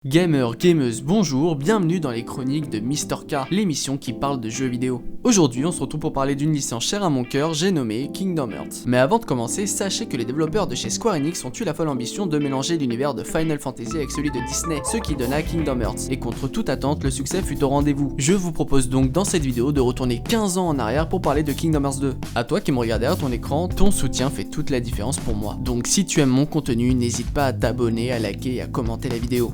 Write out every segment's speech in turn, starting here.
Gamers, gameuses, bonjour, bienvenue dans les chroniques de Mr K, l'émission qui parle de jeux vidéo. Aujourd'hui, on se retrouve pour parler d'une licence chère à mon cœur, j'ai nommé Kingdom Hearts. Mais avant de commencer, sachez que les développeurs de chez Square Enix ont eu la folle ambition de mélanger l'univers de Final Fantasy avec celui de Disney, ce qui donna Kingdom Hearts. Et contre toute attente, le succès fut au rendez-vous. Je vous propose donc dans cette vidéo de retourner 15 ans en arrière pour parler de Kingdom Hearts 2. À toi qui me regardes derrière ton écran, ton soutien fait toute la différence pour moi. Donc si tu aimes mon contenu, n'hésite pas à t'abonner, à liker et à commenter la vidéo.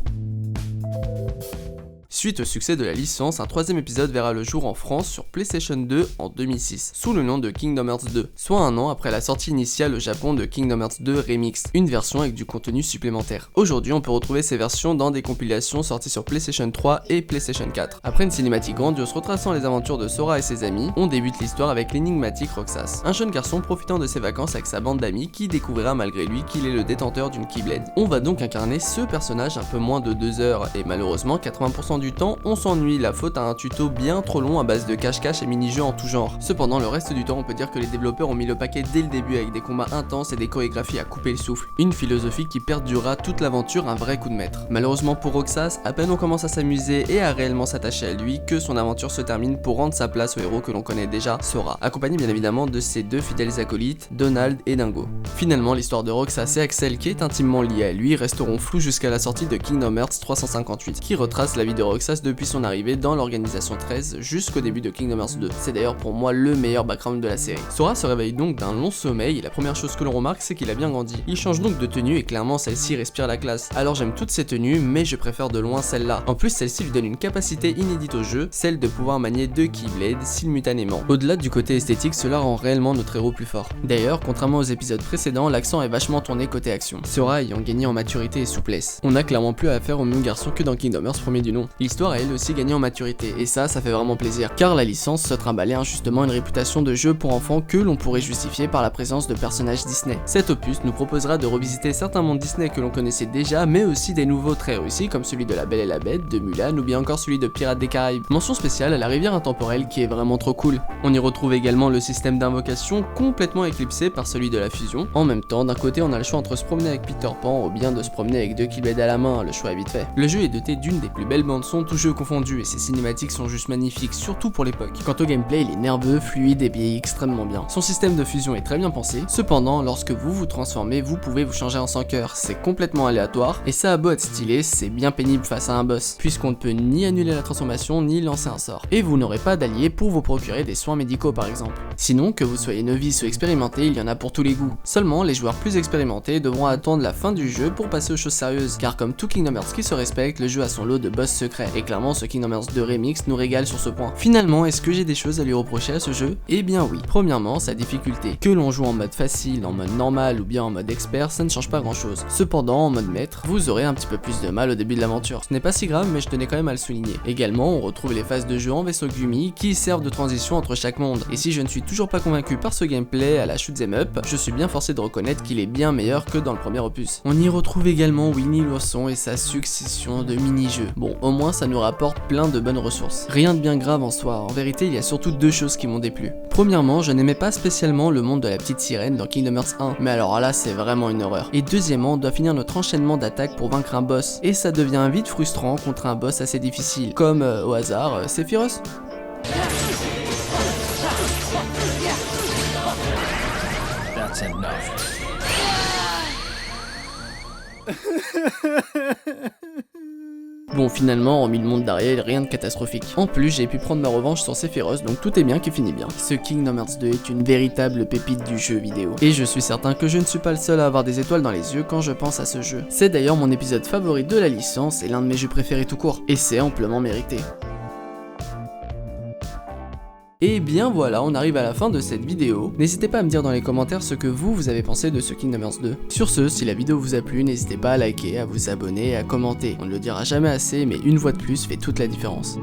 Suite au succès de la licence, un troisième épisode verra le jour en France sur PlayStation 2 en 2006, sous le nom de Kingdom Hearts 2, soit un an après la sortie initiale au Japon de Kingdom Hearts 2 Remix, une version avec du contenu supplémentaire. Aujourd'hui, on peut retrouver ces versions dans des compilations sorties sur PlayStation 3 et PlayStation 4. Après une cinématique grandiose retraçant les aventures de Sora et ses amis, on débute l'histoire avec l'énigmatique Roxas, un jeune garçon profitant de ses vacances avec sa bande d'amis qui découvrira malgré lui qu'il est le détenteur d'une Keyblade. On va donc incarner ce personnage un peu moins de 2 heures, et malheureusement 80% du temps, on s'ennuie, la faute à un tuto bien trop long à base de cache-cache et mini-jeux en tout genre. Cependant, le reste du temps, on peut dire que les développeurs ont mis le paquet dès le début avec des combats intenses et des chorégraphies à couper le souffle. Une philosophie qui perdurera toute l'aventure, un vrai coup de maître. Malheureusement pour Roxas, à peine on commence à s'amuser et à réellement s'attacher à lui que son aventure se termine pour rendre sa place au héros que l'on connaît déjà, Sora, accompagné bien évidemment de ses deux fidèles acolytes, Donald et Dingo. Finalement, l'histoire de Roxas et Axel, qui est intimement liée à lui, resteront floues jusqu'à la sortie de Kingdom Hearts 358, qui retrace la vie de Roxas depuis son arrivée dans l'organisation 13 jusqu'au début de Kingdom Hearts 2. C'est d'ailleurs pour moi le meilleur background de la série. Sora se réveille donc d'un long sommeil et la première chose que l'on remarque c'est qu'il a bien grandi. Il change donc de tenue et clairement celle-ci respire la classe. Alors j'aime toutes ces tenues mais je préfère de loin celle-là. En plus celle-ci lui donne une capacité inédite au jeu, celle de pouvoir manier deux Keyblades simultanément. Au-delà du côté esthétique, cela rend réellement notre héros plus fort. D'ailleurs, contrairement aux épisodes précédents, l'accent est vachement tourné côté action. Sora ayant gagné en maturité et souplesse. On n'a clairement plus affaire au même garçon que dans Kingdom Hearts premier du nom. L'histoire a elle aussi gagné en maturité, et ça fait vraiment plaisir, car la licence se trimballait injustement une réputation de jeu pour enfants que l'on pourrait justifier par la présence de personnages Disney. Cet opus nous proposera de revisiter certains mondes Disney que l'on connaissait déjà, mais aussi des nouveaux très réussis comme celui de La Belle et la Bête, de Mulan ou bien encore celui de Pirates des Caraïbes. Mention spéciale à la rivière intemporelle qui est vraiment trop cool. On y retrouve également le système d'invocation complètement éclipsé par celui de la fusion. En même temps, d'un côté on a le choix entre se promener avec Peter Pan ou bien de se promener avec deux Keyblades à la main, le choix est vite fait. Le jeu est doté d'une des plus belles bandes son tous jeux confondus et ses cinématiques sont juste magnifique, surtout pour l'époque. Quant au gameplay, il est nerveux, fluide et vieillit extrêmement bien. Son système de fusion est très bien pensé, cependant, lorsque vous vous transformez, vous pouvez vous changer en sans cœur, c'est complètement aléatoire, et ça a beau être stylé, c'est bien pénible face à un boss, puisqu'on ne peut ni annuler la transformation, ni lancer un sort. Et vous n'aurez pas d'alliés pour vous procurer des soins médicaux par exemple. Sinon, que vous soyez novice ou expérimenté, il y en a pour tous les goûts. Seulement, les joueurs plus expérimentés devront attendre la fin du jeu pour passer aux choses sérieuses, car comme tout Kingdom Hearts qui se respecte, le jeu a son lot de boss secrets, et clairement ce Kingdom Hearts 2 Remix nous régale sur ce point. Finalement, est-ce que j'ai des choses à lui reprocher à ce jeu? Eh bien oui. Premièrement, sa difficulté. Que l'on joue en mode facile, en mode normal ou bien en mode expert, ça ne change pas grand chose. Cependant, en mode maître, vous aurez un petit peu plus de mal au début de l'aventure. Ce n'est pas si grave, mais je tenais quand même à le souligner. Également, on retrouve les phases de jeu en vaisseau Gumi qui servent de transition entre chaque monde. Et si je ne suis toujours pas convaincu par ce gameplay à la shoot'em up, je suis bien forcé de reconnaître qu'il est bien meilleur que dans le premier opus. On y retrouve également Winnie l'ourson et sa succession de mini-jeux. Bon, au moins ça nous rapporte plein de bonnes ressources. Rien de bien grave en soi, en vérité il y a surtout deux choses qui m'ont déplu. Premièrement, je n'aimais pas spécialement le monde de la petite sirène dans Kingdom Hearts 1, mais alors là c'est vraiment une horreur. Et deuxièmement, on doit finir notre enchaînement d'attaques pour vaincre un boss, et ça devient vite frustrant contre un boss assez difficile, comme au hasard, Sephiroth. That's enough. Bon, finalement, hormis le monde d'Ariel, rien de catastrophique. En plus, j'ai pu prendre ma revanche sur Sephiroth, donc tout est bien qui finit bien. Ce Kingdom Hearts 2 est une véritable pépite du jeu vidéo. Et je suis certain que je ne suis pas le seul à avoir des étoiles dans les yeux quand je pense à ce jeu. C'est d'ailleurs mon épisode favori de la licence et l'un de mes jeux préférés tout court. Et c'est amplement mérité. Et bien voilà, on arrive à la fin de cette vidéo. N'hésitez pas à me dire dans les commentaires ce que vous avez pensé de ce Kingdom Hearts 2. Sur ce, si la vidéo vous a plu, n'hésitez pas à liker, à vous abonner et à commenter. On ne le dira jamais assez, mais une voix de plus fait toute la différence.